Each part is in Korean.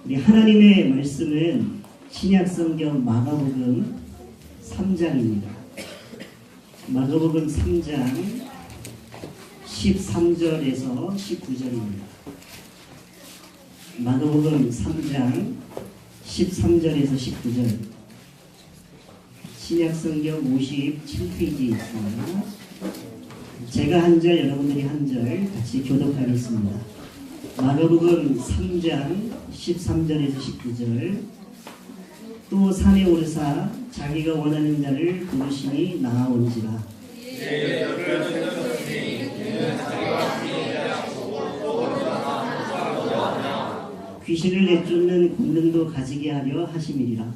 우리 하나님의 말씀은 신약성경 마가복음 3장입니다. 마가복음 3장 13절에서 19절입니다. 마가복음 3장 13절에서 19절, 신약성경 57페이지에 있습니다. 제가 한 절, 여러분들이 한 절 같이 교독하겠습니다. 마가복음 3장 13절에서 19절. 또 산에 오르사 자기가 원하는 자를 부르시니 나아온지라. 귀신을 내쫓는 권능도 가지게 하려 하심이리라.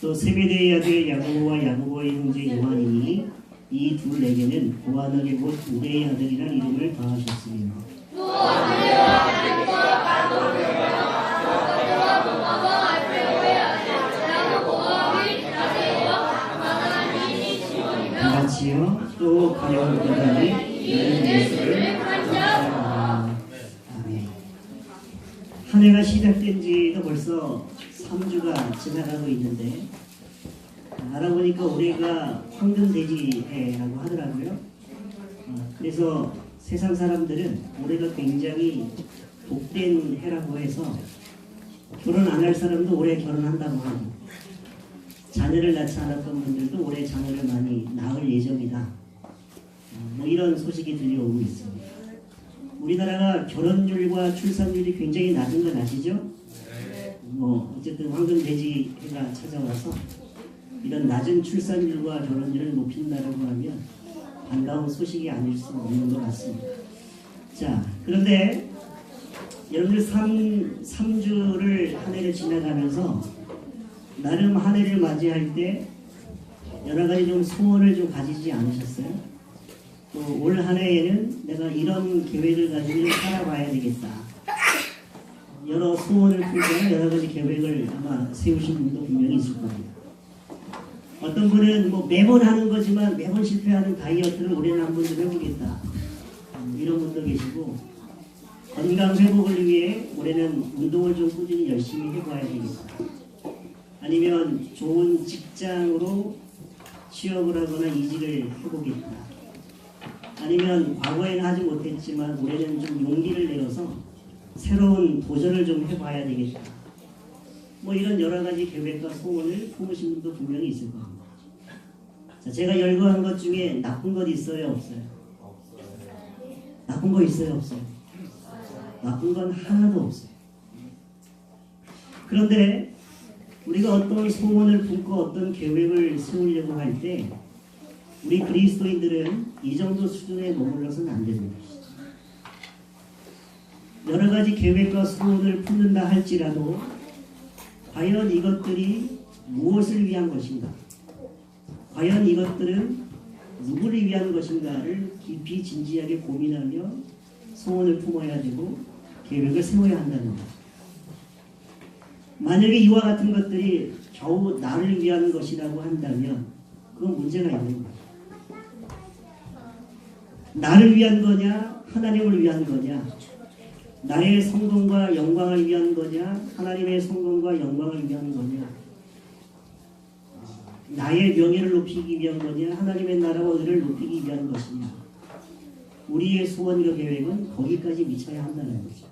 또 세베대의 아들 야고보와 야고보의 형제 요한이니 이 둘에게는 보아너게 곧 우레의 아들이라는 이름을 더하셨으며 같이요. 또 가려운 고단이 이런 예수를 아멘. 한 해가 시작된 지도 벌써 3주가 지나가고 있는데, 알아보니까 올해가 황금돼지해라고 하더라고요. 그래서 세상 사람들은 올해가 굉장히 복된 해라고 해서 결혼 안 할 사람도 올해 결혼한다고 하고, 자녀를 낳지 않았던 분들도 올해 자녀를 많이 낳을 예정이다. 뭐 이런 소식이 들려오고 있습니다. 우리나라가 결혼율과 출산율이 굉장히 낮은 건 아시죠? 뭐 어쨌든 황금돼지 해가 찾아와서 이런 낮은 출산율과 결혼율을 높인다라고 하면 반가운 소식이 아닐 수 없는 것 같습니다. 자, 그런데 여러분들 3주를 한 해를 지나가면서 나름 한 해를 맞이할 때 여러 가지 좀 소원을 좀 가지지 않으셨어요? 또 올 한 해에는 내가 이런 계획을 가지고 살아봐야 되겠다. 여러 소원을 풀거나 여러 가지 계획을 아마 세우신 분도 분명히 있을 겁니다. 어떤 분은 뭐 매번 하는 거지만 매번 실패하는 다이어트를 올해는 한번 좀 해보겠다. 이런 분도 계시고, 건강 회복을 위해 올해는 운동을 좀 꾸준히 열심히 해봐야 되겠다. 아니면 좋은 직장으로 취업을 하거나 이직을 해보겠다. 아니면 과거에는 하지 못했지만 올해는 좀 용기를 내어서 새로운 도전을 좀 해봐야 되겠다. 뭐 이런 여러 가지 계획과 소원을 품으신 분도 분명히 있을 겁니다. 자, 제가 열거한 것 중에 나쁜 것 있어요, 없어요? 나쁜 거 있어요, 없어요? 나쁜 건 하나도 없어요. 그런데 우리가 어떤 소원을 품고 어떤 계획을 세우려고 할 때 우리 그리스도인들은 이 정도 수준에 머물러서는 안 됩니다. 여러 가지 계획과 소원을 품는다 할지라도 과연 이것들이 무엇을 위한 것인가? 과연 이것들은 누구를 위한 것인가를 깊이 진지하게 고민하며 소원을 품어야 되고 계획을 세워야 한다는 것. 만약에 이와 같은 것들이 겨우 나를 위한 것이라고 한다면 그건 문제가 있는 거죠. 나를 위한 거냐, 하나님을 위한 거냐, 나의 성공과 영광을 위한 거냐, 하나님의 성공과 영광을 위한 거냐, 나의 명예를 높이기 위한 거냐, 하나님의 나라와 의를 높이기 위한 것이냐. 우리의 소원과 계획은 거기까지 미쳐야 한다는 거죠.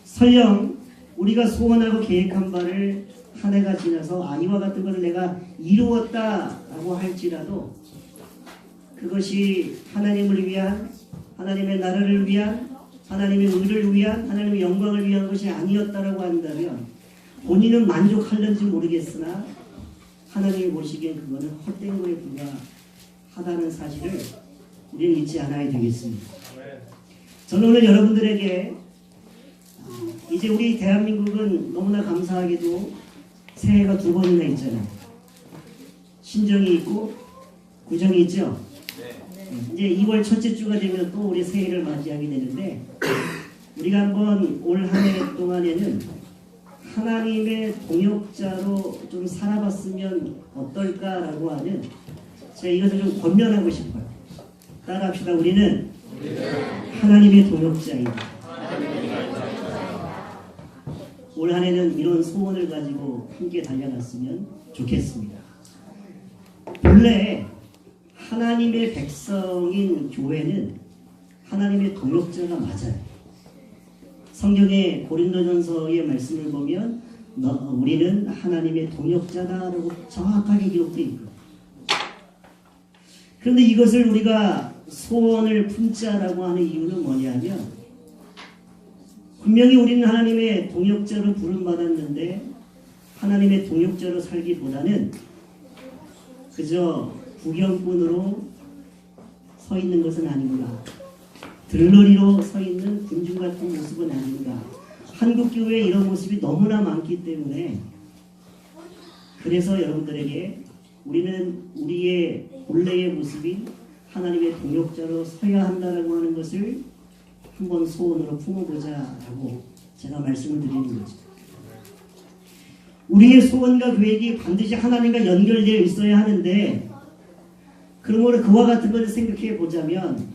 설령 우리가 소원하고 계획한 바를 한 해가 지나서 이와 같은 것을 내가 이루었다라고 할지라도 그것이 하나님을 위한, 하나님의 나라를 위한, 하나님의 의를 위한, 하나님의 영광을 위한 것이 아니었다라고 한다면 본인은 만족할는지 모르겠으나 하나님이 보시기엔 그거는 헛된 거에 불과하다는 사실을 우리는 잊지 않아야 되겠습니다. 저는 오늘 여러분들에게 이제 우리 대한민국은 너무나 감사하게도 새해가 2번이나 있잖아요. 신정이 있고 구정이 있죠. 이제 2월 첫째 주가 되면 또 우리 새해를 맞이하게 되는데, 우리가 한번 올 한 해 동안에는 하나님의 동역자로 좀 살아봤으면 어떨까라고 하는, 제가 이것을 좀 권면하고 싶어요. 따라합시다. 우리는 하나님의 동역자이다. 올 한 해는 이런 소원을 가지고 함께 달려갔으면 좋겠습니다. 본래 하나님의 백성인 교회는 하나님의 동역자가 맞아요. 성경의 고린도전서의 말씀을 보면 우리는 하나님의 동역자다라고 정확하게 기록되어 있고, 그런데 이것을 우리가 소원을 품자라고 하는 이유는 뭐냐면, 분명히 우리는 하나님의 동역자로 부름받았는데 하나님의 동역자로 살기보다는 그저 구경꾼으로 서 있는 것은 아닌가, 들러리로 서 있는 군중 같은 모습은 아닌가. 한국교회에 이런 모습이 너무나 많기 때문에, 그래서 여러분들에게 우리는 우리의 본래의 모습인 하나님의 동역자로 서야 한다라고 하는 것을 한번 소원으로 품어보자라고 제가 말씀을 드리는 거죠. 우리의 소원과 계획이 반드시 하나님과 연결되어 있어야 하는데, 그러므로 그와 같은 것을 생각해 보자면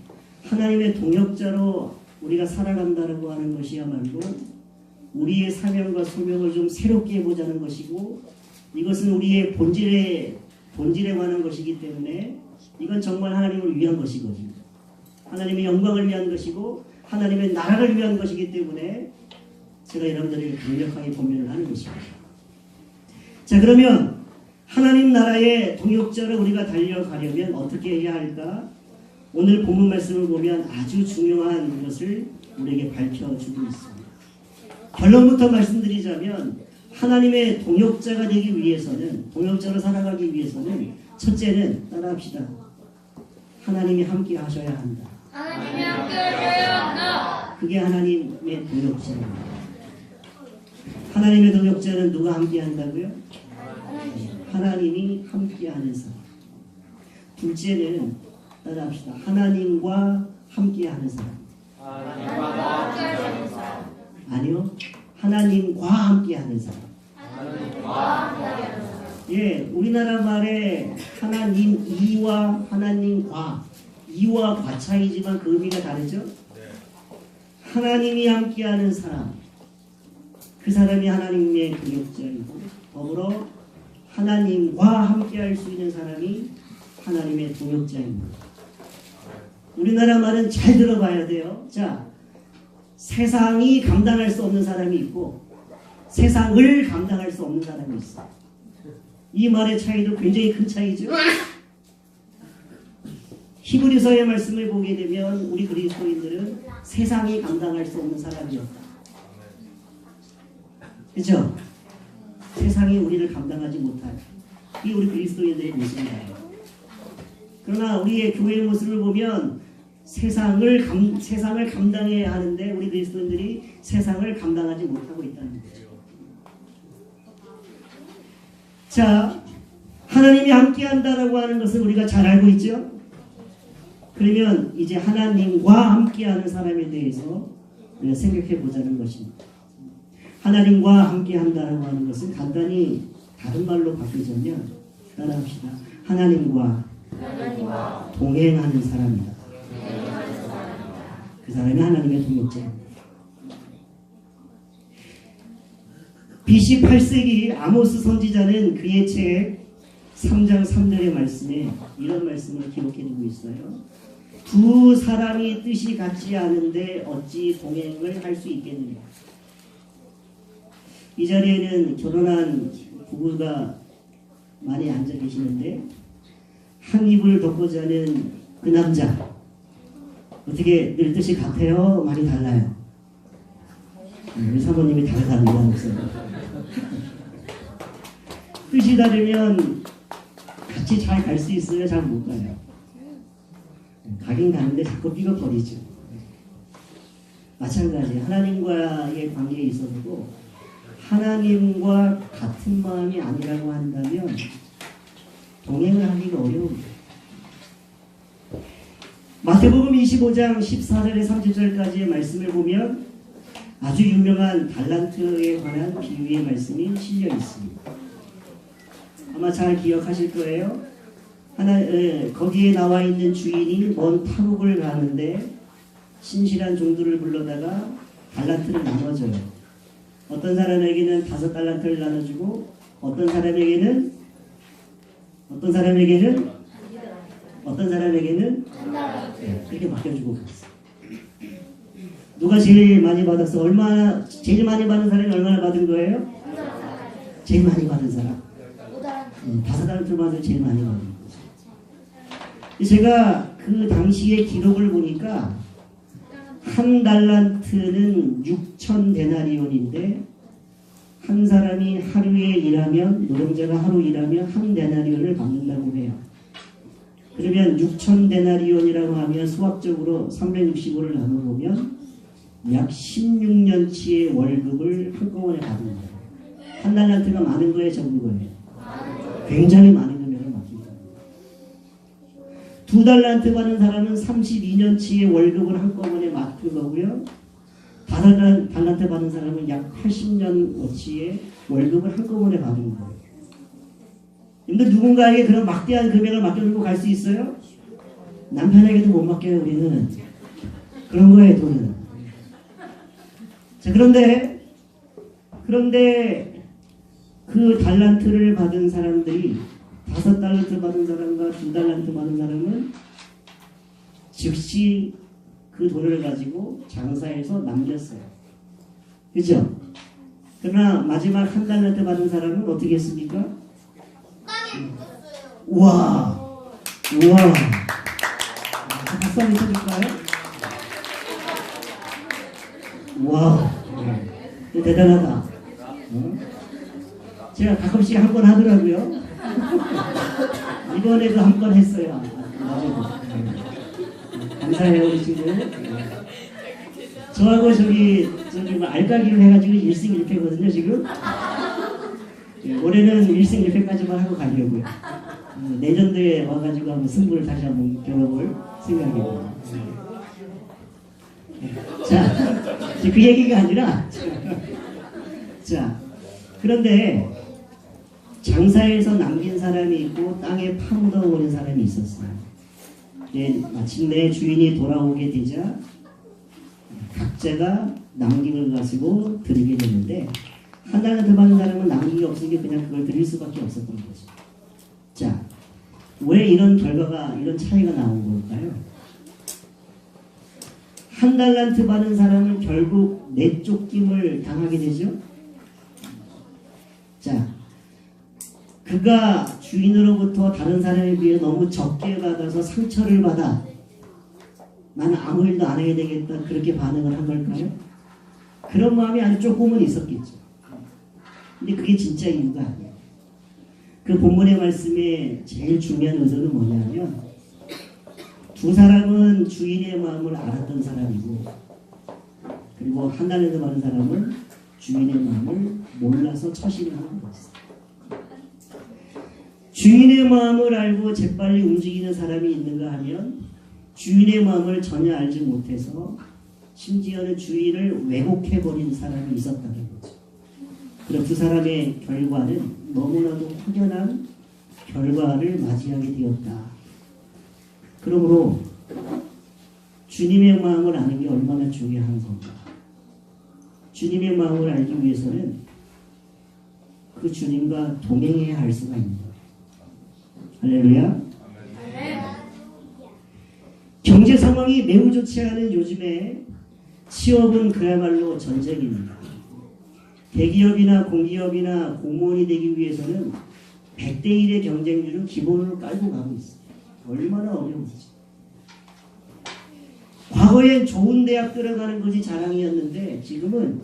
하나님의 동역자로 우리가 살아간다고 하는 것이야말로 우리의 사명과 소명을 좀 새롭게 해보자는 것이고, 이것은 우리의 본질에 관한 것이기 때문에 이건 정말 하나님을 위한 것이거든요. 하나님의 영광을 위한 것이고 하나님의 나라를 위한 것이기 때문에 제가 여러분들에게 강력하게 권면을 하는 것입니다. 자, 그러면 하나님 나라의 동역자로 우리가 달려가려면 어떻게 해야 할까? 오늘 본문 말씀을 보면 아주 중요한 것을 우리에게 밝혀주고 있습니다. 결론부터 말씀드리자면 하나님의 동역자가 되기 위해서는, 동역자로 살아가기 위해서는 첫째는 따라합시다. 하나님이 함께 하셔야 한다. 하나님이 함께 하셔야 한다. 그게 하나님의 동역자입니다. 하나님의 동역자는 누가 함께 한다고요? 하나님이 함께 하는 사람. 둘째는 따라합시다. 하나님과 함께 하는 사람. 하나님과 함께 하는 사람. 아니요. 하나님과 함께 하는 사람. 하나님과 함께 하는 사람. 예, 우리나라 말에 하나님 이와 하나님과, 이와 과 차이지만 그 의미가 다르죠? 하나님이 함께하는 사람, 그 사람이 하나님의 동역자이고, 더불어 하나님과 함께할 수 있는 사람이 하나님의 동역자입니다. 우리나라 말은 잘 들어봐야 돼요. 자, 세상이 감당할 수 없는 사람이 있고 세상을 감당할 수 없는 사람이 있어요. 이 말의 차이도 굉장히 큰 차이죠. 히브리서의 말씀을 보게 되면 우리 그리스도인들은 세상이 감당할 수 없는 사람이었다. 그렇죠? 세상이 우리를 감당하지 못할, 이 우리 그리스도인들의 모습이다. 그러나 우리의 교회의 모습을 보면 세상을 감당해야 하는데 우리 그리스도인들이 세상을 감당하지 못하고 있다는 거죠. 자, 하나님이 함께한다라고 하는 것을 우리가 잘 알고 있죠? 그러면 이제 하나님과 함께하는 사람에 대해서 우리가 생각해 보자는 것입니다. 하나님과 함께한다라고 하는 것은 간단히 다른 말로 바꾸자면, 따라합시다. 하나님과 동행하는 사람이다. 그 사람이 하나님의 동역자입니다. BC 8세기 아모스 선지자는 그의 책 3장 3절의 말씀에 이런 말씀을 기록해두고 있어요. 두 사람이 뜻이 같지 않은데 어찌 동행을 할 수 있겠느냐. 이 자리에는 결혼한 부부가 많이 앉아 계시는데, 한 이불을 덮고 자는 그 남자, 어떻게 늘 뜻이 같아요? 많이 달라요? 우리 사모님이 다르다는 거 없어요. 뜻이 다르면 같이 잘 갈 수 있어요? 잘 못 가요? 가긴 가는데 자꾸 삐걱거리죠. 마찬가지 하나님과의 관계에 있어서도 하나님과 같은 마음이 아니라고 한다면 동행을 하기가 어려워요. 마태복음 25장 14절에 30절까지의 말씀을 보면 아주 유명한 달란트에 관한 비유의 말씀이 실려 있습니다. 아마 잘 기억하실 거예요. 거기에 나와 있는 주인이 먼 타국을 가는데 신실한 종들을 불러다가 달란트를 나눠줘요. 어떤 사람에게는 5달란트를 나눠주고 어떤 사람에게는 이렇게 맡겨주고 갔어. 누가 제일 많이 받았어? 제일 많이 받은 사람이 얼마나 받은 거예요? 제일 많이 받은 사람. 5달란트 받은 제일 많이 받은 거죠. 제가 그 당시의 기록을 보니까 한 달란트는 6,000데나리온인데 한 사람이 하루에 일하면 노동자가 하루 일하면 한 데나리온을 받는다고 해요. 그러면 6,000데나리온이라고 하면 수학적으로 365를 나눠보면 약 16년치의 월급을 한꺼번에 받는 거예요. 한 달란트가 많은 거예요, 적은 거예요? 굉장히 많은 금액을 맡깁니다. 2달란트 받는 사람은 32년치의 월급을 한꺼번에 맡은 거고요. 5달란트 받는 사람은 약 80년어치의 월급을 한꺼번에 받은 거예요. 근데 누군가에게 그런 막대한 금액을 맡겨주고 갈 수 있어요? 남편에게도 못 맡겨요, 우리는. 그런 거예요, 돈은. 자, 그런데 그 달란트를 받은 사람들이 5달란트 받은 사람과 2달란트 받은 사람은 즉시 그 돈을 가지고 장사해서 남겼어요. 그죠? 그러나 마지막 1달란트 받은 사람은 어떻게 했습니까? 우와! 박수 한번 쳐줄까요? 와, 대단하다. 제가 가끔씩 한 번 하더라고요. 이번에도 한 번 했어요. 감사해요, 우리 친구. 저하고 저기 뭐 알까기로 해가지고 1승 1패거든요, 지금. 올해는 1승 1패까지만 하고 가려고요. 내년도에 와가지고 한번 승부를 다시 한번 겨뤄볼 생각입니다. 자, 그 얘기가 아니라, 자, 그런데 장사에서 남긴 사람이 있고 땅에 파묻어버린 사람이 있었어요. 마침내 주인이 돌아오게 되자 각자가 남긴 걸 가지고 드리게 됐는데 한 달란트 받은 사람은 남긴 게 없으니까 그냥 그걸 드릴 수밖에 없었던 거죠. 자, 왜 이런 결과가, 이런 차이가 나온 걸까요? 한 달란트 받은 사람은 결국 내쫓김을 당하게 되죠. 자, 그가 주인으로부터 다른 사람에 비해 너무 적게 받아서 상처를 받아 나는 아무 일도 안 해야 되겠다 그렇게 반응을 한 걸까요? 그런 마음이 아주 조금은 있었겠죠. 근데 그게 진짜 이유가 아니에요. 그 본문의 말씀의 제일 중요한 의도는 뭐냐면 두 사람은 주인의 마음을 알았던 사람이고 그리고 한 달란트 받은 사람은 주인의 마음을 몰라서 처신을 하는 거였어요. 주인의 마음을 알고 재빨리 움직이는 사람이 있는가 하면 주인의 마음을 전혀 알지 못해서 심지어는 주인을 왜곡해버린 사람이 있었다는 거죠. 그럼 두 사람의 결과는 너무나도 확연한 결과를 맞이하게 되었다. 그러므로 주님의 마음을 아는 게 얼마나 중요한 건가. 주님의 마음을 알기 위해서는 그 주님과 동행해야 할 수가 있는 거예요. 할렐루야. 경제 상황이 매우 좋지 않은 요즘에 취업은 그야말로 전쟁입니다. 대기업이나 공기업이나 공무원이 되기 위해서는 100대 1의 경쟁률은 기본으로 깔고 가고 있어요. 얼마나 어려운지. 과거엔 좋은 대학 들어가는 것이 자랑이었는데 지금은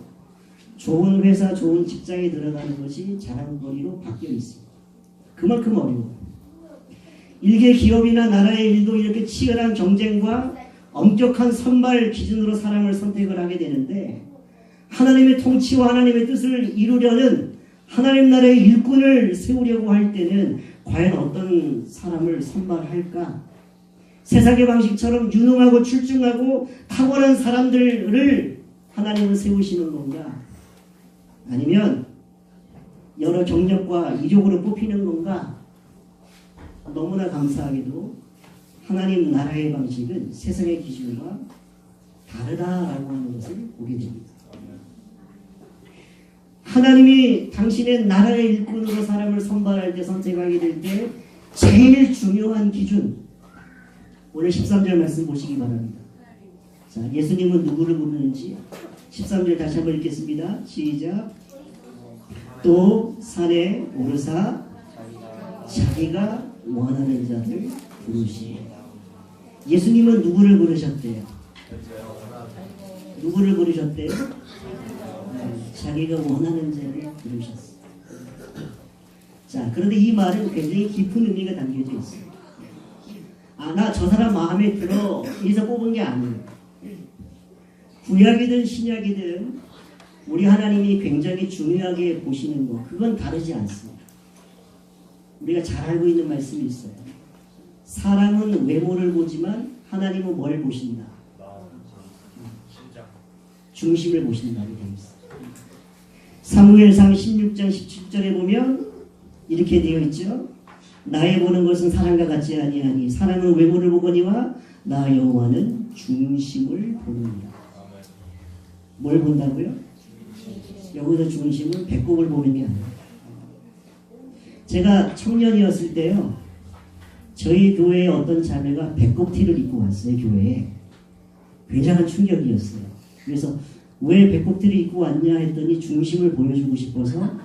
좋은 회사, 좋은 직장에 들어가는 것이 자랑거리로 바뀌어 있습니다. 그만큼 어려워요. 일개 기업이나 나라의 일도 이렇게 치열한 경쟁과 엄격한 선발 기준으로 사람을 선택을 하게 되는데 하나님의 통치와 하나님의 뜻을 이루려는 하나님 나라의 일꾼을 세우려고 할 때는 과연 어떤 사람을 선발할까? 세상의 방식처럼 유능하고 출중하고 탁월한 사람들을 하나님은 세우시는 건가? 아니면 여러 경력과 이력으로 뽑히는 건가? 너무나 감사하게도 하나님 나라의 방식은 세상의 기준과 다르다라고 하는 것을 보게 됩니다. 하나님이 당신의 나라의 일꾼으로 사람을 선발할 때, 선택하게 될 때 제일 중요한 기준, 오늘 13절 말씀 보시기 바랍니다. 자, 예수님은 누구를 부르는지 13절 다시 한번 읽겠습니다. 시작. 또 산에 오르사 자기가 원하는 자를 부르시고. 예수님은 누구를 부르셨대요? 누구를 부르셨대요? 자기가 원하는 자를 부르셨어요. 자, 그런데 이 말은 굉장히 깊은 의미가 담겨져 있어요. 아, 나 저 사람 마음에 들어 이래서 뽑은 게 아니에요. 구약이든 신약이든 우리 하나님이 굉장히 중요하게 보시는 것, 그건 다르지 않습니다. 우리가 잘 알고 있는 말씀이 있어요. 사람은 외모를 보지만 하나님은 뭘 보신다? 중심을 보신다고 되어 있어요. 사무엘상 16장 17절에 보면 이렇게 되어 있죠. 나의 보는 것은 사람과 같지 아니하니 사람은 외모를 보거니와 나 여호와는 중심을 보느니라. 뭘 본다고요? 여기서 중심은 배꼽을 보는 게 아니에요. 제가 청년이었을 때요, 저희 교회에 어떤 자매가 배꼽티를 입고 왔어요. 교회에. 굉장한 충격이었어요. 그래서 왜 배꼽티를 입고 왔냐 했더니 중심을 보여주고 싶어서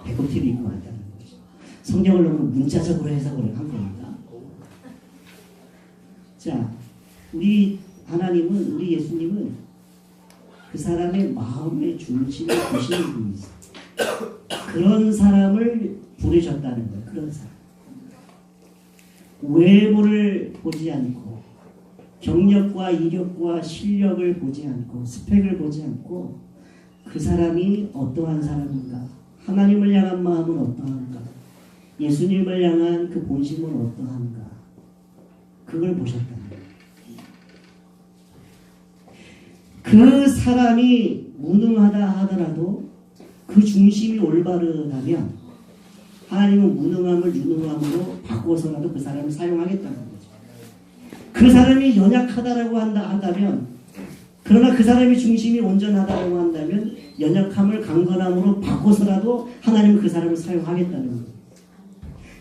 배꼽티를 입고 왔다는 거죠. 성경을 너무 문자적으로 해석을 한 겁니다. 자, 우리 하나님은, 우리 예수님은 그 사람의 마음의 중심을 보시는 분이세요. 그런 사람을 부르셨다는 거예요. 그런 사람. 외모를 보지 않고 경력과 이력과 실력을 보지 않고 스펙을 보지 않고 그 사람이 어떠한 사람인가, 하나님을 향한 마음은 어떠한가, 예수님을 향한 그 본심은 어떠한가, 그걸 보셨다는 거예요. 그 사람이 무능하다 하더라도 그 중심이 올바르다면 하나님은 무능함을 유능함으로 바꿔서라도 그 사람을 사용하겠다는 거죠. 그 사람이 연약하다라고 한다면, 그러나 그 사람이 중심이 온전하다고 한다면 연약함을 강건함으로 바꿔서라도 하나님은 그 사람을 사용하겠다는 거예요.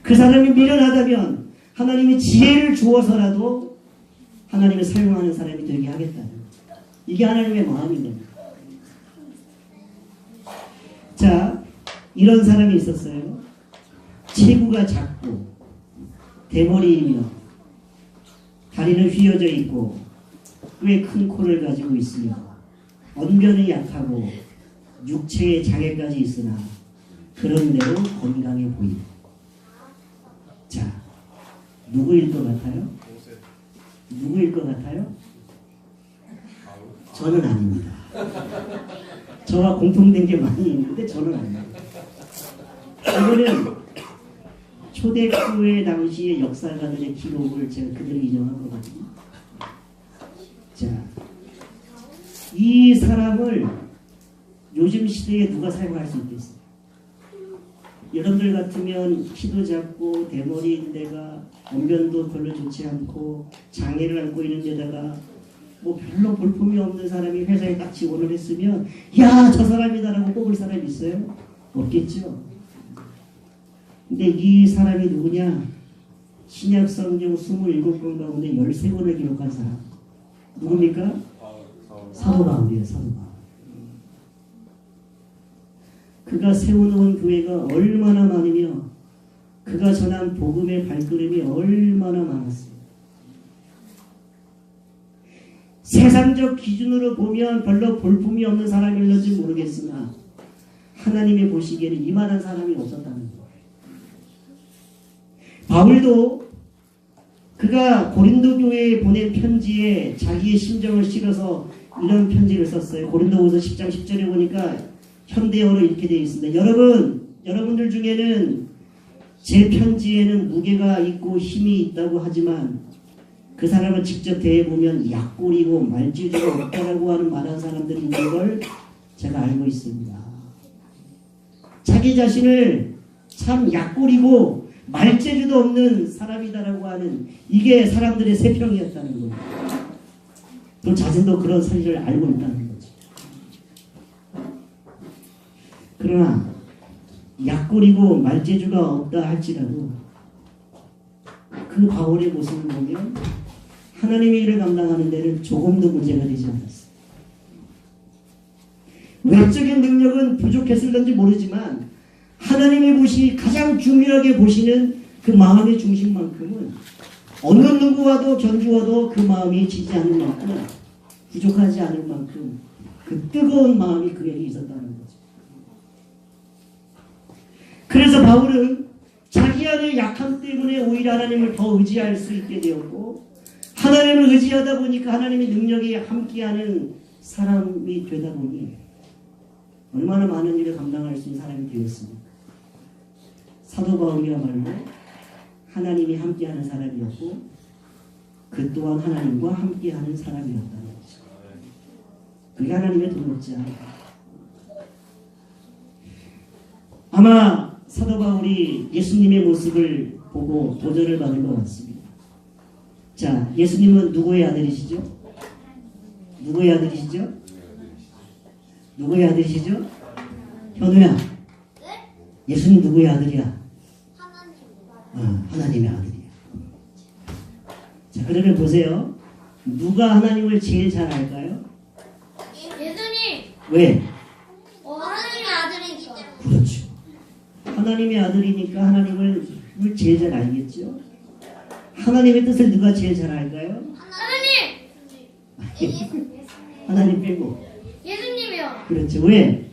그 사람이 미련하다면 하나님이 지혜를 주어서라도 하나님을 사용하는 사람이 되게 하겠다는 거예요. 이게 하나님의 마음인 겁니다. 자, 이런 사람이 있었어요. 체구가 작고 대머리이며 다리는 휘어져 있고 꽤 큰 코를 가지고 있으며 언변이 약하고 육체에 장애까지 있으나 그런대로 건강해 보이고. 자, 누구일 것 같아요? 누구일 것 같아요? 저는 아닙니다. 저와 공통된 게 많이 있는데 저는 아닙니다. 이거는 초대교회 당시의 역사가들의 기록을 제가 그대로 인용한 거거든요. 자, 이 사람을 요즘 시대에 누가 사용할 수 있겠어요? 여러분들 같으면 키도 작고 대머리인데가 언변도 별로 좋지 않고 장애를 안고 있는 데다가 뭐 별로 볼품이 없는 사람이 회사에 딱 지원을 했으면 야, 저 사람이다라고 뽑을 사람이 있어요? 없겠죠. 근데 이 사람이 누구냐? 신약 성경 27권 가운데 13권을 기록한 사람. 누굽니까? 사도 바울이에요. 사도 바울. 그가 세워놓은 교회가 얼마나 많으며 그가 전한 복음의 발걸음이 얼마나 많았어요. 세상적 기준으로 보면 별로 볼품이 없는 사람일는지 모르겠으나 하나님이 보시기에는 이만한 사람이 없었다는 거예요. 바울도 그가 고린도 교회에 보낸 편지에 자기의 심정을 실어서 이런 편지를 썼어요. 고린도후서 10장 10절에 보니까 현대어로 이렇게 되어 있습니다. 여러분들 중에는 제 편지에는 무게가 있고 힘이 있다고 하지만 그 사람을 직접 대해보면 약골이고 말지주가 없다라고 하는 말한 사람들이 있는 걸 제가 알고 있습니다. 자기 자신을 참 약골이고 말재주도 없는 사람이다라고 하는 이게 사람들의 세평이었다는 거예요. 또 자신도 그런 사실을 알고 있다는 거죠. 그러나 약골이고 말재주가 없다 할지라도 그 바울의 모습을 보면 하나님의 일을 감당하는 데는 조금도 문제가 되지 않았어요. 외적인 능력은 부족했을런지 모르지만 하나님의 보시 가장 중요하게 보시는 그 마음의 중심만큼은 어느 누구와도 견주어도 그 마음이 지지 않을 만큼 부족하지 않을 만큼 그 뜨거운 마음이 그에게 있었다는 거죠. 그래서 바울은 자기 안의 약함 때문에 오히려 하나님을 더 의지할 수 있게 되었고 하나님을 의지하다 보니까 하나님의 능력이 함께하는 사람이 되다 보니 얼마나 많은 일을 감당할 수 있는 사람이 되었습니까? 사도 바울이야말로 하나님이 함께하는 사람이었고 그 또한 하나님과 함께하는 사람이었다는 거죠. 그게 하나님의 동역자. 아마 사도 바울이 예수님의 모습을 보고 도전을 받은 것 같습니다. 자, 예수님은 누구의 아들이시죠? 누구의 아들이시죠? 누구의 아들이시죠? 현우야. 예수님 누구의 아들이야? 하나님의 아들이야. 자, 그러면 보세요. 누가 하나님을 제일 잘 알까요? 예수님. 왜? 하나님의 아들이기 때문에. 그렇죠. 하나님의 아들이니까 하나님을 제일 잘 알겠죠? 하나님의 뜻을 누가 제일 잘 알까요? 하나님. 하나님 빼고. 예수님이요. 그렇죠. 왜?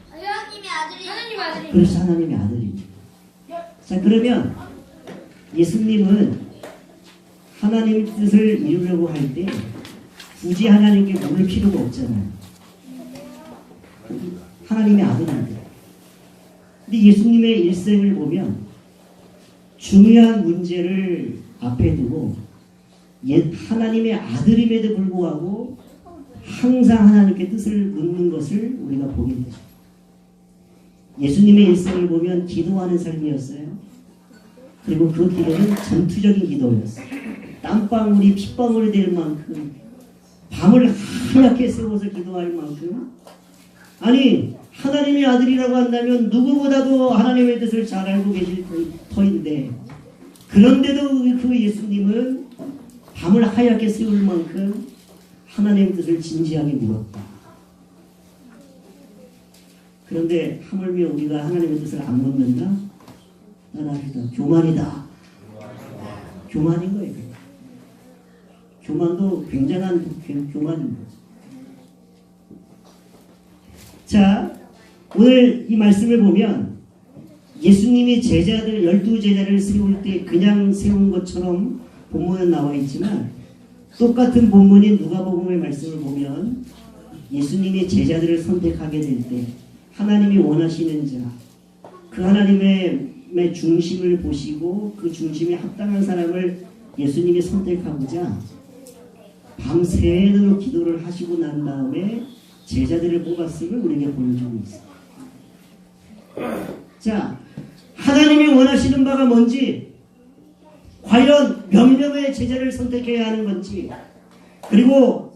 하나님의 아들이. 하나님의 아들이. 그래서 하나님의 아들이죠. 자, 그러면 예수님은 하나님의 뜻을 이루려고 할 때 굳이 하나님께 물을 필요가 없잖아요. 하나님의 아들인데. 근데 예수님의 일생을 보면 중요한 문제를 앞에 두고 하나님의 아들임에도 불구하고 항상 하나님께 뜻을 묻는 것을 우리가 보게 되죠. 예수님의 일생을 보면 기도하는 삶이었어요. 그리고 그 기도는 전투적인 기도였어요. 땀방울이 핏방울이 될 만큼 밤을 하얗게 세워서 기도할 만큼 아니 하나님의 아들이라고 한다면 누구보다도 하나님의 뜻을 잘 알고 계실 터인데 그런데도 그 예수님은 밤을 하얗게 세울 만큼 하나님의 뜻을 진지하게 물었다. 그런데 하물며 우리가 하나님의 뜻을 안 묻는다? 따라합시다. 교만이다. 교만인 거예요. 교만도 굉장한 교만인 거죠. 자, 오늘 이 말씀을 보면 예수님이 제자들 12제자를 세울 때 그냥 세운 것처럼 본문은 나와 있지만 똑같은 본문인 누가복음의 말씀을 보면 예수님이 제자들을 선택하게 될 때 하나님이 원하시는 자, 그 하나님의 중심을 보시고 그 중심에 합당한 사람을 예수님이 선택하고자 밤새도록 기도를 하시고 난 다음에 제자들을 뽑았음을 우리에게 보여주고 있습니다. 자, 하나님이 원하시는 바가 뭔지, 과연 몇 명의 제자를 선택해야 하는 건지, 그리고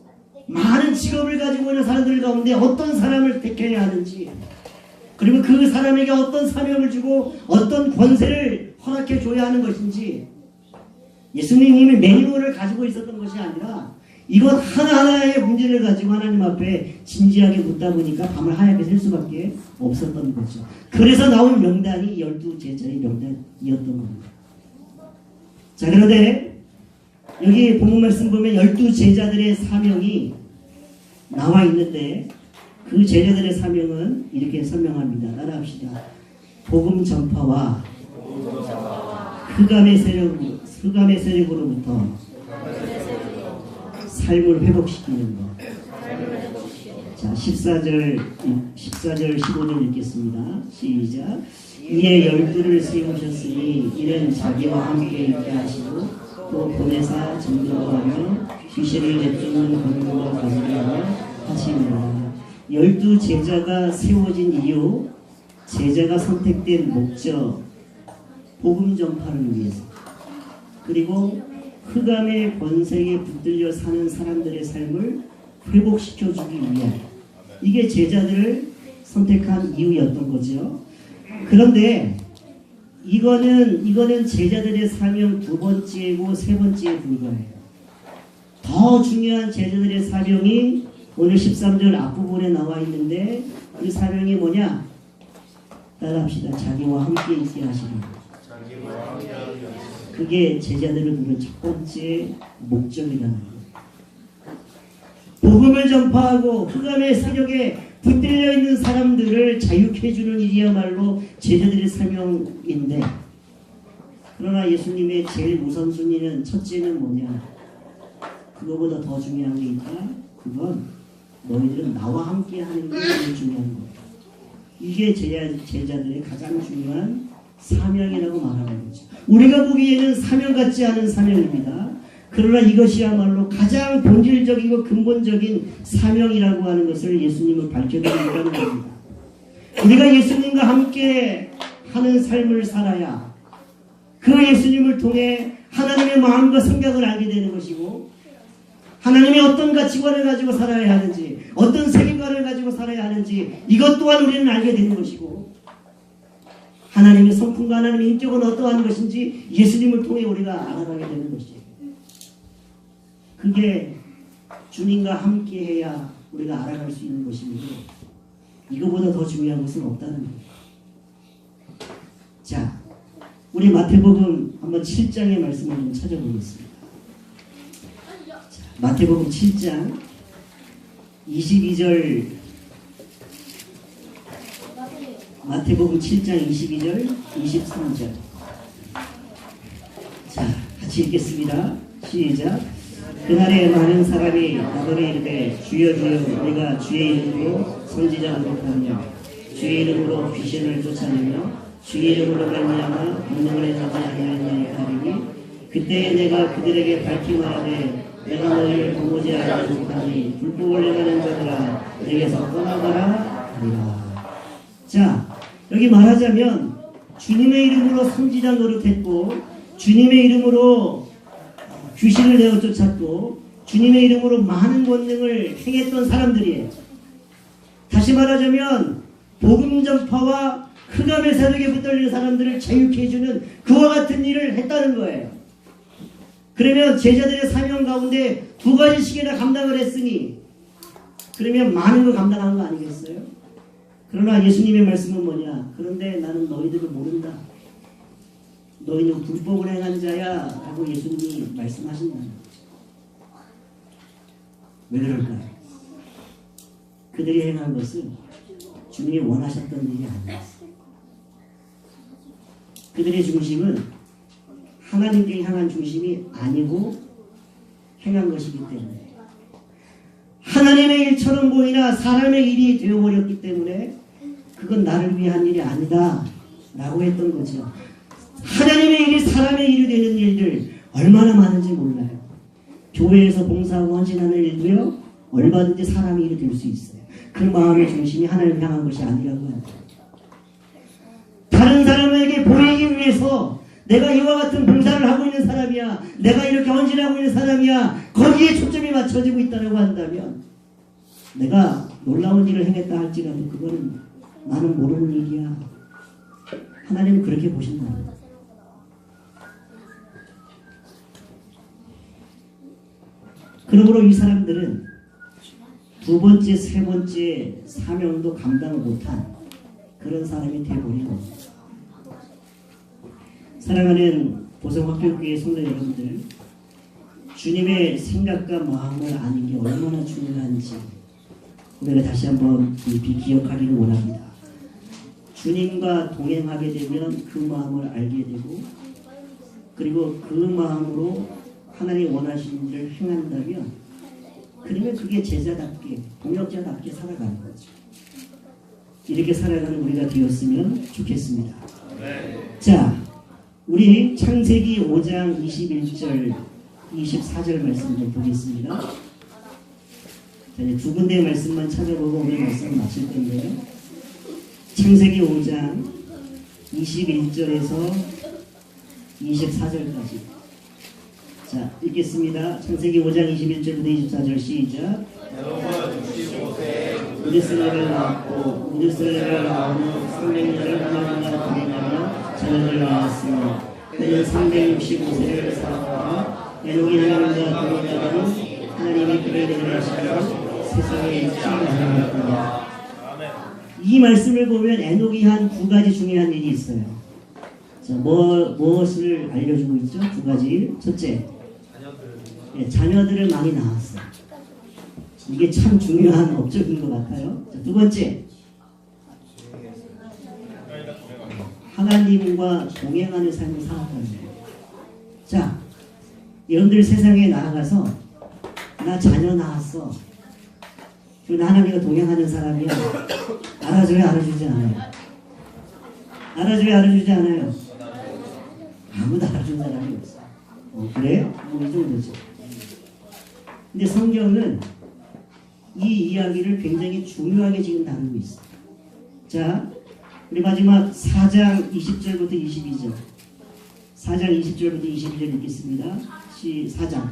많은 직업을 가지고 있는 사람들 가운데 어떤 사람을 택해야 하는지, 그리고 그 사람에게 어떤 사명을 주고 어떤 권세를 허락해 줘야 하는 것인지, 예수님이 매뉴얼을 가지고 있었던 것이 아니라 이것 하나하나의 문제를 가지고 하나님 앞에 진지하게 묻다 보니까 밤을 하얗게 셀 수밖에 없었던 거죠. 그래서 나온 명단이 12제자의 명단이었던 겁니다. 자, 그런데 여기 본문 말씀 보면 12제자들의 사명이 나와 있는데 그 제자들의 사명은 이렇게 설명합니다. 따라합시다. 복음 전파와 흑암의 세력으로부터 삶을 회복시키는 것. 자, 14절 15절 읽겠습니다. 시작. 이에 12를 세우셨으니 이는 자기와 함께 있게 하시고 또 보내사 전도하며 귀신을 내쫓는 권능을 가지게 하며 하시니라. 12제자가 세워진 이유, 제자가 선택된 목적, 복음 전파를 위해서, 그리고 흑암의 권세에 붙들려 사는 사람들의 삶을 회복시켜주기 위한, 이게 제자들을 선택한 이유였던 거죠. 그런데 이거는 제자들의 사명 두 번째고 세 번째에 불과해요. 더 중요한 제자들의 사명이 오늘 13절 앞부분에 나와 있는데, 그 사명이 뭐냐? 따라합시다. 자기와 함께 있게 하시는 것. 그게 제자들을 부른 첫 번째 목적이라는 거예요. 복음을 전파하고 흑암의 세력에 붙들려 있는 사람들을 자유케 해주는 일이야말로 제자들의 사명인데, 그러나 예수님의 제일 우선순위는, 첫째는 뭐냐? 그거보다 더 중요한 게 있다. 그건 너희들은 나와 함께 하는 게 제일 중요한 거예요. 이게 제자들의 가장 중요한 사명이라고 말하는 거죠. 우리가 보기에는 사명 같지 않은 사명입니다. 그러나 이것이야말로 가장 본질적이고 근본적인 사명이라고 하는 것을 예수님은 밝혀드린다는 겁니다. 우리가 예수님과 함께 하는 삶을 살아야 그 예수님을 통해 하나님의 마음과 생각을 알게 되는 것이고, 하나님이 어떤 가치관을 가지고 살아야 하는지, 어떤 세계관을 가지고 살아야 하는지, 이것 또한 우리는 알게 되는 것이고, 하나님의 성품과 하나님의 인격은 어떠한 것인지 예수님을 통해 우리가 알아가게 되는 것이에요. 그게 주님과 함께 해야 우리가 알아갈 수 있는 것이고, 이거보다 더 중요한 것은 없다는 거예요. 자, 우리 마태복음 한번 7장의 말씀을 좀 찾아보겠습니다. 자, 마태복음 7장 22절, 마태복음 7장 22절 23절. 자, 같이 읽겠습니다. 시작. 그날에 많은 사람이 나더러 이르되 주여 주여 우리가 주의 이름으로 선지자 노릇하며 주의 이름으로 귀신을 쫓아내며 주의 이름으로 말미암아 권능을 행하지 아니하느냐 하리니, 그때에 내가 그들에게 밝히 말하되 내가 너희를 보고자 하지 못하니 불법을 행하는 자들아 내게서 떠나가라 하리라. 자, 여기 말하자면 주님의 이름으로 선지자 노릇했고, 주님의 이름으로 귀신을 내어 쫓았고, 주님의 이름으로 많은 권능을 행했던 사람들이에요. 다시 말하자면 복음 전파와 흑암의 세력에 붙들린 사람들을 자유케 해주는 그와 같은 일을 했다는 거예요. 그러면 제자들의 사명 가운데 두 가지씩이나 감당을 했으니, 그러면 많은 걸 감당한 거 아니겠어요? 그러나 예수님의 말씀은 뭐냐? 그런데 나는 너희들을 모른다. 너희는 불법을 행한 자야 라고 예수님이 말씀하신다는 거죠. 왜 그럴까요? 그들이 행한 것은 주님이 원하셨던 일이 아니었어요. 그들의 중심은 하나님께 향한 중심이 아니고 행한 것이기 때문에, 하나님의 일처럼 보이나 사람의 일이 되어버렸기 때문에 그건 나를 위한 일이 아니다 라고 했던 거죠. 하나님의 일이 사람의 일이 되는 일들 얼마나 많은지 몰라요. 교회에서 봉사하고 헌신하는 일도요, 얼마든지 사람의 일이 될 수 있어요. 그 마음의 중심이 하나님을 향한 것이 아니라고 합니다. 다른 사람에게 보이기 위해서 내가 이와 같은 봉사를 하고 있는 사람이야, 내가 이렇게 헌신하고 있는 사람이야, 거기에 초점이 맞춰지고 있다고 한다면, 내가 놀라운 일을 행했다 할지라도 그거는 나는 모르는 일이야. 하나님은 그렇게 보신다. 그러므로 이 사람들은 두 번째, 세 번째 사명도 감당을 못한 그런 사람이 되어버린 겁니다. 사랑하는 보성학교교회 성도 여러분들, 주님의 생각과 마음을 아는 게 얼마나 중요한지 우리가 다시 한번 깊이 기억하기를 원합니다. 주님과 동행하게 되면 그 마음을 알게 되고, 그리고 그 마음으로 하나님 원하시는 일을 행한다면, 그러면 그게 제자답게, 동역자답게 살아가는 거죠. 이렇게 살아가는 우리가 되었으면 좋겠습니다. 자, 우리 창세기 5장 21절, 24절 말씀 좀 보겠습니다. 자, 이제 두 군데의 말씀만 찾아보고 오늘 말씀을 마칠 건데요. 창세기 5장 21절에서 24절까지. 자, 읽겠습니다. 창세기 5장 21절부터 24절 시작. 우드슬레를 낳았고 우드슬레를 낳은 후 300년을 하나님과 동행하며 자녀를 낳았으며 그는 365세를 살았고 에녹이 하나님과 동행하는 하나님이 그를 인도하시고 세상에 있지 않았더라. 이 말씀을 보면 에녹이 한 두 가지 중요한 일이 있어요. 자, 무엇을 알려주고 있죠? 두 가지. 첫째, 자녀들을 많이 낳았어. 이게 참 중요한 업적인 것 같아요. 자, 두 번째, 하나님과 동행하는 삶을 살았다는 거예요. 자, 여러분들 세상에 나아가서 나 자녀 낳았어. 나 하나님과 동행하는 사람이야. 알아줘요, 알아주지 않아요? 알아줘요, 알아주지 않아요? 아무도 알아준 사람이 없어. 그래요? 이 정도죠. 근데 성경은 이 이야기를 굉장히 중요하게 지금 다루고 있어. 자, 우리 마지막 4장 20절부터 22절. 4장 20절부터 22절 읽겠습니다. 4장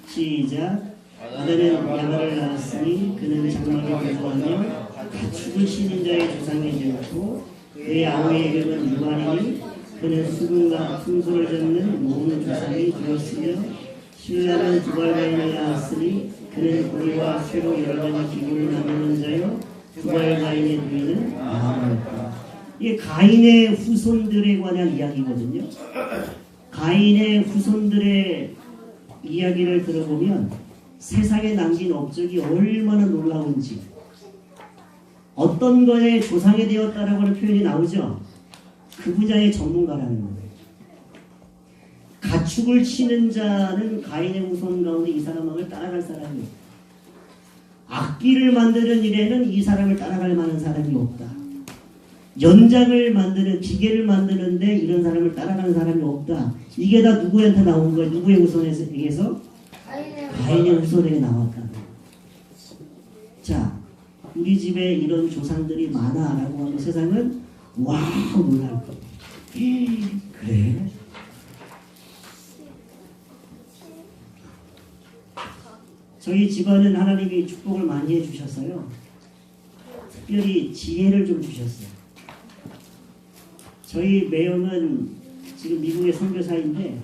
시작. 아들은 야발을 낳았으니 그는 장막에 거주하며 가축을 신인 자의 조상이 되었고 그의 아우의 이름은 유발이니 그는 수금과 풍소를 잡는 모든 조상이 되었으며 신라는 두발가인을 낳았으니 그는 고리와 쇠로 여러 가지 기구를 나누는 자요 두발가인의 부인은 아합이었다. 이게 가인의 후손들에 관한 이야기거든요. 가인의 후손들의 이야기를 들어보면 세상에 남긴 업적이 얼마나 놀라운지, 어떤 거에 조상이 되었다라고 하는 표현이 나오죠. 그 분야의 전문가라는 거예요. 가축을 치는 자는 가인의 후손 가운데 이 사람을 따라갈 사람이 없다. 악기를 만드는 일에는 이 사람을 따라갈 만한 사람이 없다. 연장을 만드는, 기계를 만드는데 이런 사람을 따라가는 사람이 없다. 이게 다 누구한테 나온 거예요? 누구의 후손에서? 가인의 후손에게 나왔다. 자, 우리 집에 이런 조상들이 많아라고 하면 세상은 와우 놀랄 거예요. 그래? 저희 집안은 하나님이 축복을 많이 해주셨어요. 특별히 지혜를 좀 주셨어요. 저희 매형은 지금 미국의 선교사인데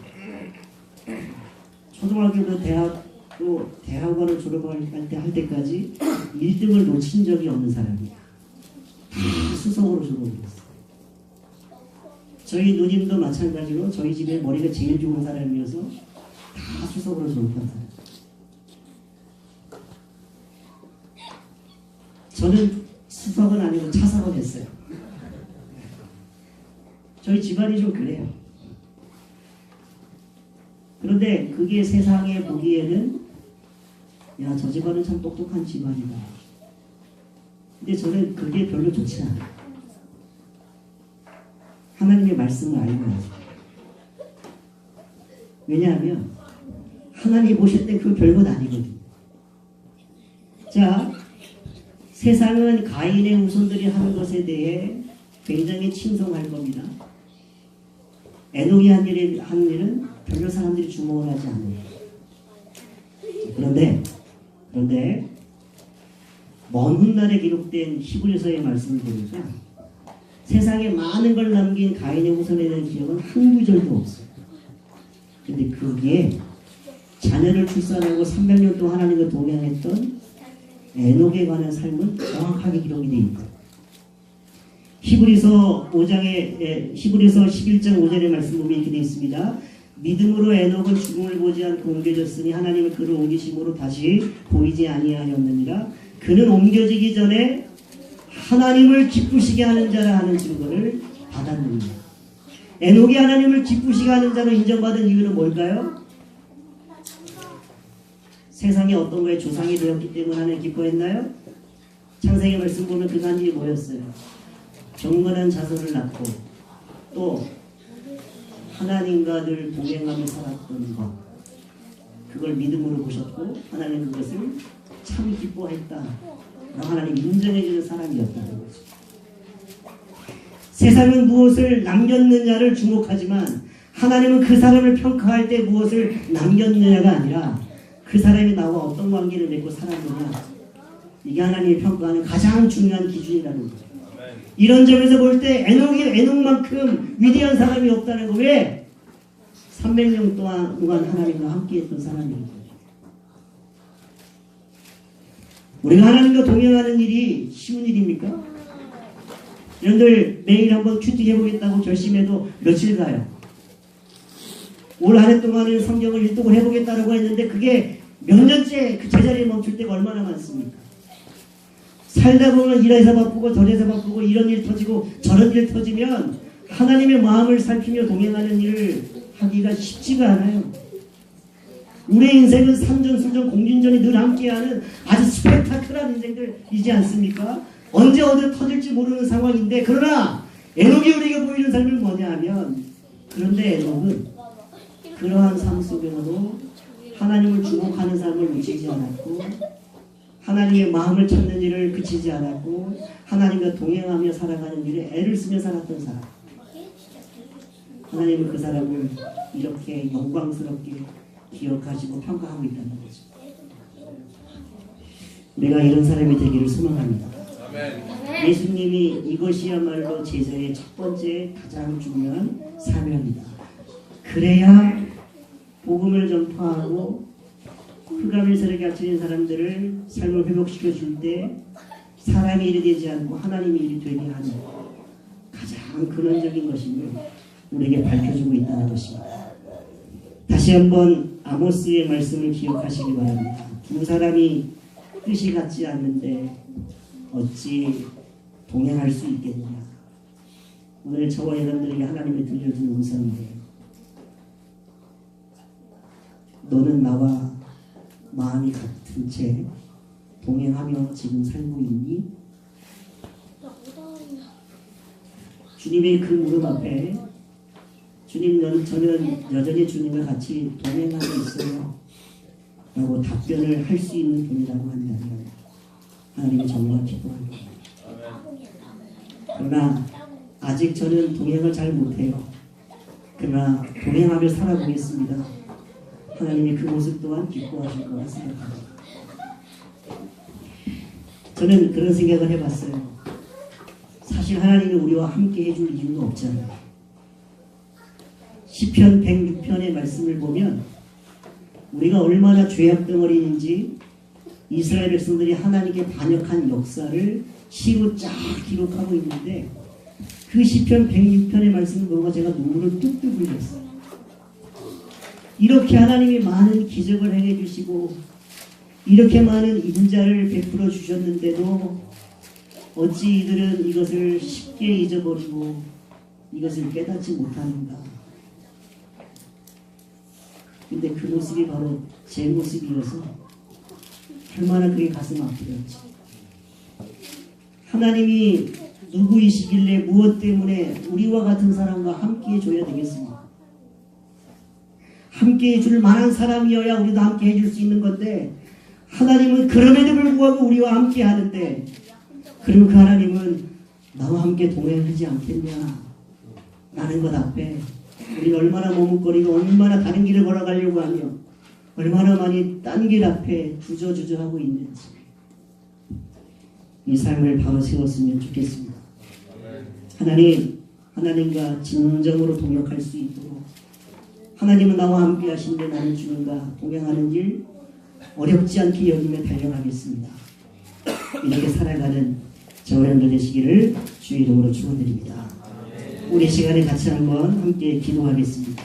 초등학교도 대학도 대학원을 졸업할 때 할 때까지 1등을 놓친 적이 없는 사람이야. 다 수석으로 졸업을 했어. 저희 누님도 마찬가지로 저희 집에 머리가 제일 좋은 사람이어서 다 수석으로 졸업한 사람. 저는 수석은 아니고 차석을 했어요. 저희 집안이 좀 그래요. 그런데 그게 세상에 보기에는 야, 저 집안은 참 똑똑한 집안이다. 근데 저는 그게 별로 좋지 않아요. 하나님의 말씀을 알고 나서. 왜냐하면 하나님이 보실 때 그거 별것 아니거든요. 자, 세상은 가인의 후손들이 하는 것에 대해 굉장히 칭송할 겁니다. 에녹이 한 일은 별로 사람들이 주목을 하지 않아요. 그런데 먼 훗날에 기록된 히브리서의 말씀을 보니까 세상에 많은 걸 남긴 가인의 후손에 대한 기억은 한 구절도 없어요. 근데 그게 자녀를 출산하고 300년 동안 하나님과 동행했던 에녹에 관한 삶은 정확하게 기록이 되어 있다. 히브리서 11장 5절의 말씀 보면 이렇게 되어 있습니다. 믿음으로 에녹은 죽음을 보지 않고 옮겨졌으니 하나님은 그를 옮기심으로 다시 보이지 아니하였느니라. 그는 옮겨지기 전에 하나님을 기쁘시게 하는 자라 하는 증거를 받았느니라. 에녹이 하나님을 기쁘시게 하는 자로 인정받은 이유는 뭘까요? 세상에 어떤 거에 조상이 되었기 때문에 하나님 기뻐했나요? 창세기 말씀 보면 그 간증이 뭐였어요? 경건한 자손을 낳고 또 하나님과 늘 동행하며 살았던 것, 그걸 믿음으로 보셨고 하나님은 그것을 참 기뻐했다. 하나님 인정해주는 사람이었다는 거죠. 세상은 무엇을 남겼느냐를 주목하지만 하나님은 그 사람을 평가할 때 무엇을 남겼느냐가 아니라 그 사람이 나와 어떤 관계를 맺고 살았느냐, 이게 하나님이 평가하는 가장 중요한 기준이라는 거예요. 이런 점에서 볼 때 에녹만큼 위대한 사람이 없다는 거. 왜? 300년 동안 하나님과 함께했던 사람이거든요. 우리가 하나님과 동행하는 일이 쉬운 일입니까? 여러분들 매일 한번 큐티 해보겠다고 결심해도 며칠 가요? 올 한 해 동안은 성경을 일독을 해보겠다고 했는데 그게 몇 년째 그 제자리에 멈출 때가 얼마나 많습니까? 살다 보면 이래서 바쁘고 저래서 바쁘고 이런 일 터지고 저런 일 터지면 하나님의 마음을 살피며 동행하는 일을 하기가 쉽지가 않아요. 우리의 인생은 산전수전 공진전이 늘 함께하는 아주 스펙타클한 인생들이지 않습니까? 언제 어디 터질지 모르는 상황인데, 그러나 에녹이 우리에게 보이는 삶은 뭐냐 하면, 그런데 에녹은 그러한 삶 속에서도 하나님을 주목하는 삶을 놓치지 않았고 하나님의 마음을 찾는 일을 그치지 않았고 하나님과 동행하며 살아가는 일에 애를 쓰며 살았던 사람. 하나님은 그 사람을 이렇게 영광스럽게 기억하시고 평가하고 있다는 거죠. 내가 이런 사람이 되기를 소망합니다. 예수님이 이것이야말로 제자의 첫 번째 가장 중요한 사명이다. 그래야 복음을 전파하고 흑암일설에 갇힌 사람들을 삶을 회복시켜 줄 때 사람의 일이 되지 않고 하나님의 일이 되게 하는 가장 근원적인 것임을 우리에게 밝혀주고 있다는 것입니다. 다시 한번 아모스의 말씀을 기억하시기 바랍니다. 두 사람이 뜻이 같지 않는데 어찌 동행할 수 있겠느냐. 오늘 저와 여러분들에게 하나님이 들려준 음성이에요. 너는 나와 마음이 같은 채 동행하며 지금 살고 있니? 주님의 그 무릎 앞에 주님, 저는 여전히 주님과 같이 동행하고 있어요 라고 답변을 할 수 있는 분이라고 한다면 하나님이 정말 기뻐합니다. 그러나 아직 저는 동행을 잘 못해요. 그러나 동행하며 살아보겠습니다. 하나님이 그 모습 또한 기뻐하실 거라 생각합니다. 저는 그런 생각을 해봤어요. 사실 하나님이 우리와 함께 해줄 이유는 없잖아요. 시편 106편의 말씀을 보면 우리가 얼마나 죄악 덩어리인지 이스라엘 백성들이 하나님께 반역한 역사를 시로 쫙 기록하고 있는데 그 시편 106편의 말씀을 보고 제가 눈물을 뚝뚝 흘렸어요. 이렇게 하나님이 많은 기적을 행해 주시고 이렇게 많은 인자를 베풀어 주셨는데도 어찌 이들은 이것을 쉽게 잊어버리고 이것을 깨닫지 못하는가. 근데 그 모습이 바로 제 모습이어서 얼마나 그게 가슴 아프겠지. 하나님이 누구이시길래 무엇 때문에 우리와 같은 사람과 함께 해줘야 되겠습니까? 함께 해줄 만한 사람이어야 우리도 함께 해줄 수 있는 건데 하나님은 그럼에도 불구하고 우리와 함께 하는데 그리고 그 하나님은 나와 함께 동행하지 않겠냐 라는 것 앞에 우리가 얼마나 머뭇거리고 얼마나 다른 길을 걸어가려고 하며 얼마나 많이 딴 길 앞에 주저주저하고 있는지 이 삶을 바로 세웠으면 좋겠습니다. 하나님과 진정으로 동역할 수 있도록 하나님은 나와 함께 하신데 나는 주님과 동행하는 길 어렵지 않게 여기며 달려가겠습니다. 이렇게 살아가는 저와 여러분들 되시기를 주의 이름으로 축원드립니다. 우리 시간에 같이 한번 함께 기도하겠습니다.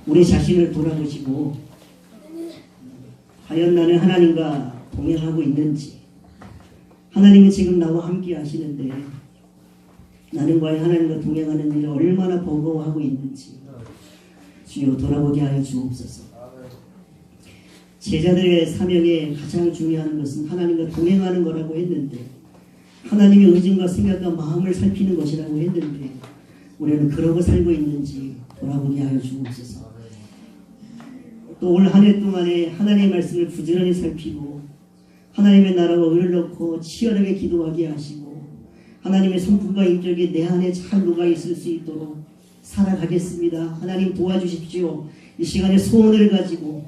우리 자신을 돌아보시고 과연 나는 하나님과 동행하고 있는지 하나님이 지금 나와 함께 하시는데 나는 과연 하나님과 동행하는 일을 얼마나 버거워하고 있는지 주여 돌아보게 하여 주옵소서. 제자들의 사명에 가장 중요한 것은 하나님과 동행하는 거라고 했는데 하나님의 의중과 생각과 마음을 살피는 것이라고 했는데 우리는 그러고 살고 있는지 돌아보게 하여 주옵소서. 또 올 한 해 동안에 하나님의 말씀을 부지런히 살피고 하나님의 나라와 의를 넣고 치열하게 기도하게 하시고 하나님의 성품과 인격이 내 안에 잘 녹아 있을 수 있도록 살아가겠습니다. 하나님 도와주십시오. 이 시간에 소원을 가지고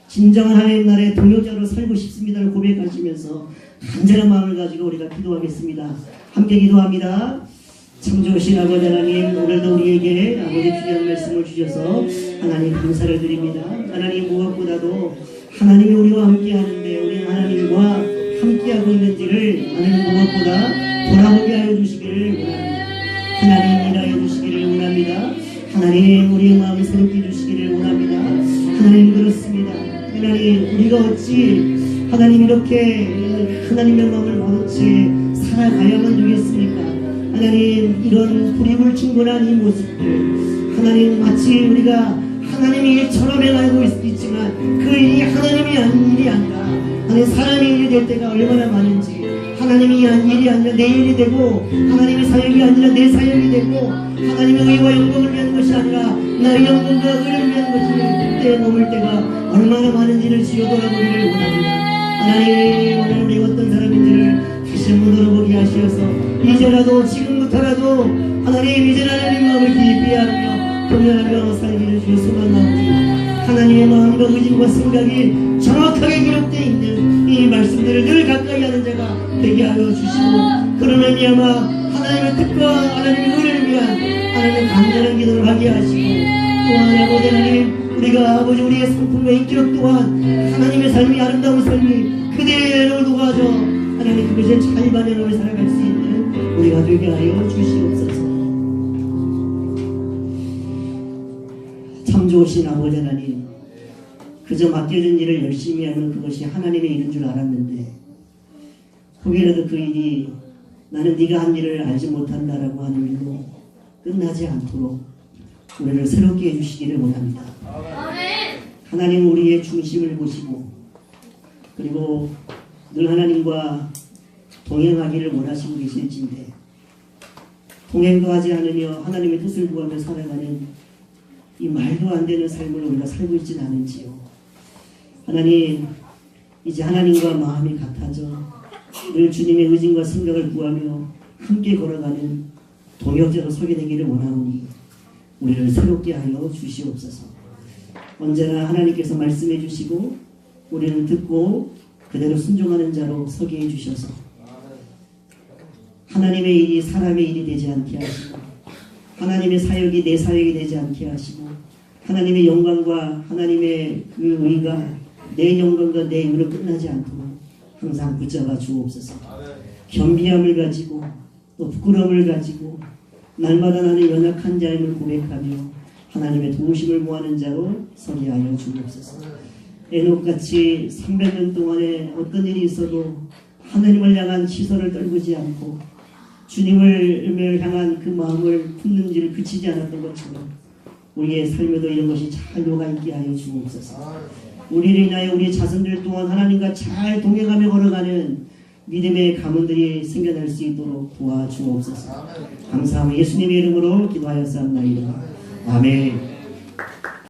진정한 하나님 나라의 동역자로 살고 싶습니다를 고백하시면서 간절한 마음을 가지고 우리가 기도하겠습니다. 함께 기도합니다. 참 좋으신 아버지 하나님, 오늘도 우리에게 아버지 귀한 말씀을 주셔서 하나님 감사를 드립니다. 하나님 무엇보다도 하나님이 우리와 함께 하는데 우리 하나님과 함께하고 있는지를 하나님 무엇보다 돌아보게 하여 주시기를 원합니다. 하나님 일하여 주시기를 원합니다. 하나님 우리의 마음을 새롭게 주시기를 원합니다. 하나님 그렇습니다. 하나님 우리가 어찌 하나님 이렇게 하나님의 마음을 모른 채 살아가야만 되겠습니까? 하나님 이런 불임을 충분한 이 모습들 하나님 마치 우리가 하나님이 일처럼 알고 있지만 그 일이 하나님이 아닌 일이 아니라 하나님 사람의 일이 될 때가 얼마나 많은지 하나님이 한 일이 아니라 내 일이 되고 하나님의 사역이 아니라 내 사역이 되고 하나님의 의와 영광을 위한 것이 아니라 나의 영광과 의를 위한 것이 그때에 머물 때가 얼마나 많은지를 지어 돌아보기를 원합니다. 하나님 오늘 우리 어떤 사람인지를 다시 한번 돌아보게 하시어서 이제라도 지금부터라도 하나님 이제 하나님의 마음을 깊이 하며 동행하며 살기를 주여 소망하오니 하나님의 마음과 의지와 생각이 정확하게 기록되어 있는 이 말씀들을 늘 가까이 하는 자가 되게 하여 주시고 그런 의미아마 하나님의 뜻과 하나님의 의를 위한 하나님의 간절한 기도를 하게 하시고 또한 아버지 하나님 우리가 아버지 우리의 성품과 인격 또한 하나님의 삶이 아름다운 삶이 그대로 녹아져 하나님 그것에 잘 반영하며 살아갈 수 있는 우리가 되게 하여 주시옵소서. 참 좋으신 아버지 하나님 그저 맡겨진 일을 열심히 하면 그것이 하나님의 일인 줄 알았는데 혹여라도 그 일이 나는 네가 한 일을 알지 못한다라고 하는 일로 끝나지 않도록 우리를 새롭게 해주시기를 원합니다. 하나님 우리의 중심을 보시고 그리고 늘 하나님과 동행하기를 원하시고 계실진데 동행도 하지 않으며 하나님의 뜻을 구하며 살아가는 이 말도 안 되는 삶을 우리가 살고 있지는 않은지요. 하나님 이제 하나님과 마음이 같아져 늘 주님의 의진과 생각을 구하며 함께 걸어가는 동역자로 서게 되기를 원하오니 우리를 새롭게 하여 주시옵소서. 언제나 하나님께서 말씀해 주시고 우리는 듣고 그대로 순종하는 자로 서게 해주셔서 하나님의 일이 사람의 일이 되지 않게 하시고 하나님의 사역이 내 사역이 되지 않게 하시고 하나님의 영광과 하나님의 그 의가 내 영광과 내 의로 끝나지 않도록 항상 붙잡아 주옵소서. 겸비함을 가지고 또 부끄러움을 가지고 날마다 나는 연약한 자임을 고백하며 하나님의 도우심을 구하는 자로 서게 하여 주옵소서. 에녹같이 300년 동안에 어떤 일이 있어도 하나님을 향한 시선을 떨구지 않고 주님을 향한 그 마음을 품는지를 그치지 않았던 것처럼 우리의 삶에도 이런 것이 잘 녹아있게 하여 주옵소서. 우리를 인하여 우리 자손들 또한 하나님과 잘 동행하며 걸어가는 믿음의 가문들이 생겨날 수 있도록 도와주옵소서. 감사하며 예수님의 이름으로 기도하였사옵나이다. 아멘.